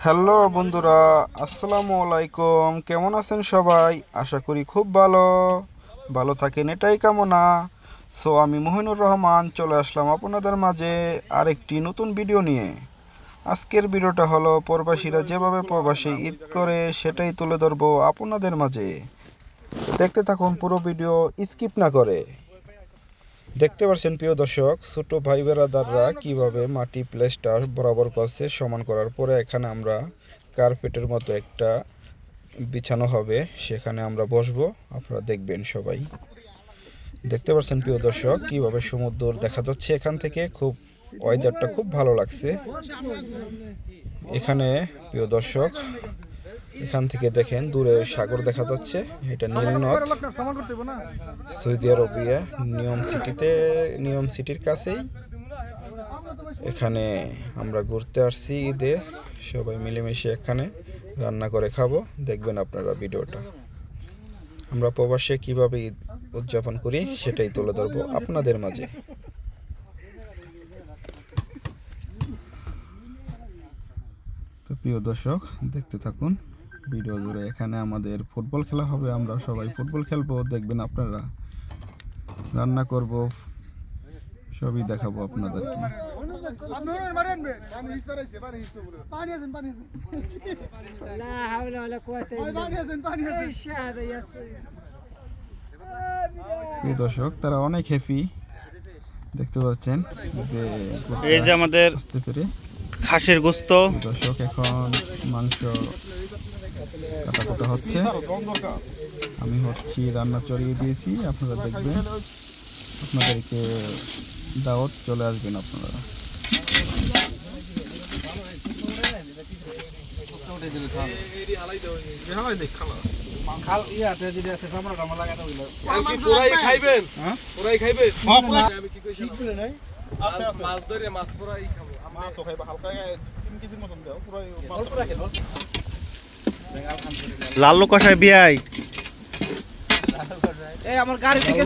Hello বন্ধুরা, আসসালামু আলাইকুম। কেমন আছেন সবাই? আশা করি খুব ভালো ভালো থাকেন, এটাই কামনা। আমি মহিনুর রহমান চলে আসলাম আপনাদের মাঝে আরেকটি নতুন ভিডিও নিয়ে। আজকের ভিডিওটা হলো প্রবাসীরা যেভাবে প্রবাসী ঈদ করে সেটাই তুলে ধরবো আপনাদের মাঝে। দেখতে থাকুন পুরো ভিডিও, স্কিপ না করে। দেখতে পাচ্ছেন প্রিয় দর্শক, ছোট ভাই বেরাদাররা কিভাবে মাটি প্লাস্টার বরাবর করছে। সমান করার পরে এখানে আমরা কার্পেটের মতো একটা বিছানো হবে, সেখানে আমরা বসবো। আপনারা দেখবেন সবাই। দেখতে পাচ্ছেন প্রিয় দর্শক কিভাবে সমুদ্র দেখা যাচ্ছে এখান থেকে। খুব ওয়েদারটা খুব ভালো লাগছে এখানে প্রিয় দর্শক। এখান থেকে দেখেন দূরে সাগর দেখা যাচ্ছে, এটা নীলনদ। সৌদি আরবিয়া নিয়ম সিটির কাছেই এখানে আমরা ঘুরতে আসছি ঈদে। সবাই মিলেমিশে এখানে রান্না করে খাবো। দেখবেন আপনারা ভিডিওটা। আমরা প্রবাসে কিভাবে ঈদ উদযাপন করি সেটাই তুলে ধরবো আপনাদের মাঝে। তো প্রিয় দর্শক দেখতে থাকুন ভিডিও জুড়ে। এখানে আমাদের ফুটবল খেলা হবে, আমরা সবাই ফুটবল খেলবো। দেখবেন আপনারা, রান্না করব, সবই দেখাবো আপনাদেরকে। প্রিয় দর্শক, তারা অনেক হ্যাপি, দেখতে পাচ্ছেন। এই যে আমাদের খাসির গোস্ত। দর্শক এখন মাংস কাটাকুটা হচ্ছে, আমি রান্না চড়িয়ে দিয়েছি। আপনারা দেখবেন, আপনাদেরকে দাওয়াত, চলে আসবেন আপনারা। লাল্লু কষাই বিয়াই আমার গাড়ি থেকে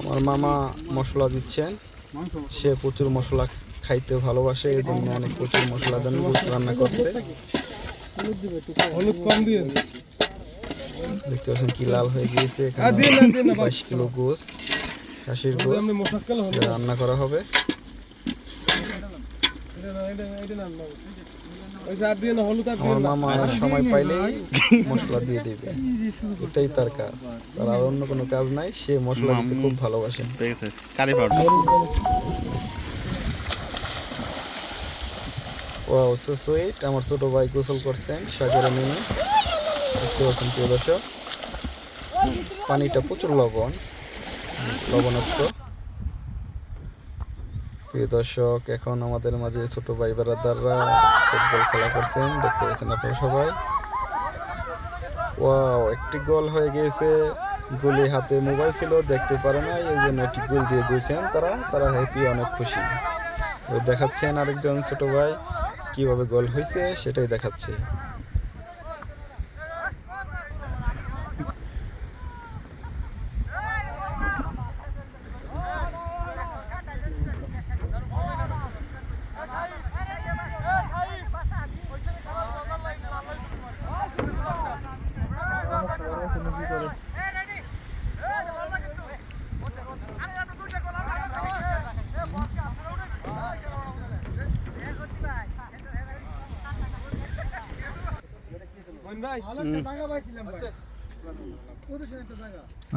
আমার মামা মশলা দিচ্ছেন। সে প্রচুর মশলা খাইতে ভালোবাসে, এই জন্য অনেক প্রচুর মশলা দেন রান্না করতে। দেখতে পাচ্ছেন কি লাল হয়ে গিয়েছে। 22 কিলো গোস, খাসির গোস রান্না করা হবে। আমার মামা সময় পাইলেই মশলা দিয়ে দেবে, এটাই তার কাজ। তার আর অন্য কোনো কাজ নাই, সে মশলা দিতে খুব ভালোবাসে। Wow, so sweet. আমার ছোট ভাই গোসল করছেন সাগরে নেমে, দেখতে পাচ্ছেন প্রিয় দর্শক। পানিটা প্রচুর লবণাক্ত। প্রিয় দর্শক, এখন আমাদের মাঝে ছোট ভাই বেড়াদাররা ফুটবল খেলা করছেন, দেখতে পাচ্ছেন আপনারা সবাই। ওয়াও, একটি গোল হয়ে গিয়েছে। গোলে হাতে মোবাইল ছিল, দেখতে পারে না, এই জন্য একটি গোল দিয়ে দিয়েছেন তারা হ্যাপি, অনেক খুশি। দেখাচ্ছেন আরেকজন ছোট ভাই কিভাবে গোল হয়েছে সেটাই দেখাচ্ছে।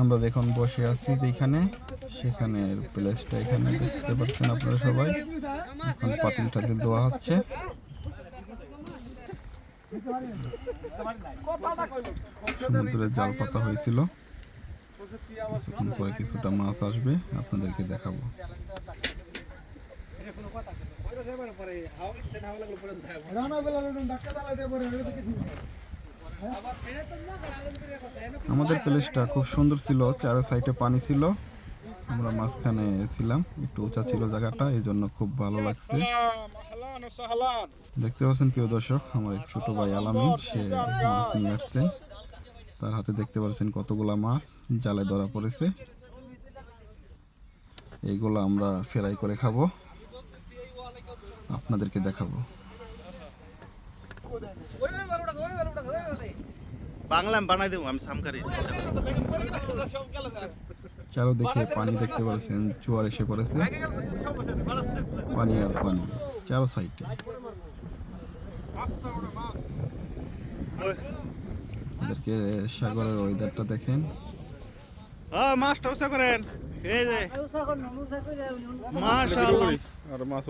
আমরা দেখুন বসে আছি যেখানে, সেখানে প্লেসটা এখানে দেখতে পাচ্ছেন আপনারা সবাই। এখন পাতিল টাতিল দেওয়া হচ্ছে। সমুদ্রের জাল পাতা হয়েছিল, কিছুক্ষণ পরে কিছুটা মাছ আসবে, আপনাদেরকে দেখাবো। আমাদের প্লেসটা খুব সুন্দর ছিল, চারো সাইডে পানি ছিল, আমরা মাঝখানে ছিলাম, একটু উঁচা ছিল জায়গাটা, এই জন্য খুব ভালো লাগছে। দেখতে পাচ্ছেন প্রিয় দর্শক, আমার এক ছোট ভাই আলামিন, সে মাছ নিয়ে আসছেন। তার হাতে দেখতে পাচ্ছেন কতগুলা মাছ জালে ধরা পড়েছে। এইগুলো আমরা ফ্রাই করে খাবো, আপনাদেরকে দেখাবো। বাংলা বানাই দেবো আমি সামকারি। চারদিকে পানি দেখতে পাচ্ছেন, জোয়ার এসে পড়েছে, পানি আর পানি চারো সাইডে। এদেরকে সাগরের ওয়েদারটা দেখেন। মাছটা উঁচা করেন। এই যে মাশাআল্লাহ।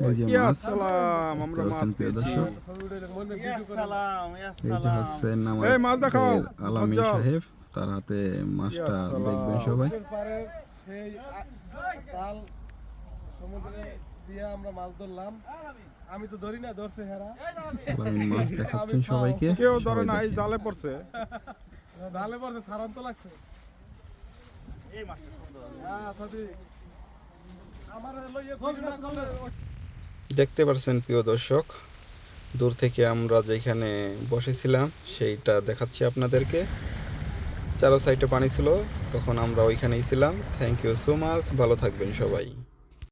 এই যে মাছ, দেখতে পাচ্ছেন প্রিয় দর্শক। এই যে হচ্ছেন আমাদের আলামিন সাহেব, তার হাতে মাছটা দেখবেন সবাই। আমরা মাছ ধরলাম, আমি তো ধরি না, ধরছে হেরা। আলামিন মাছ দেখাচ্ছেন সবাইকে। কেউ ধরে সবাই না, এই দেখেন। জালে পড়ছে। ডালে পড়ছে, সারান তো লাগছে। হ্যাঁ, সঠিক। আমার লইয়ে খুঁজে না করলে দেখতে পাচ্ছেন প্রিয় দর্শক, দূর থেকে আমরা যেখানে বসেছিলাম সেইটা দেখাচ্ছি আপনাদেরকে। চারো সাইডে পানি ছিল, তখন আমরা ওইখানেই ছিলাম। থ্যাংক ইউ সো মাচ, ভালো থাকবেন সবাই।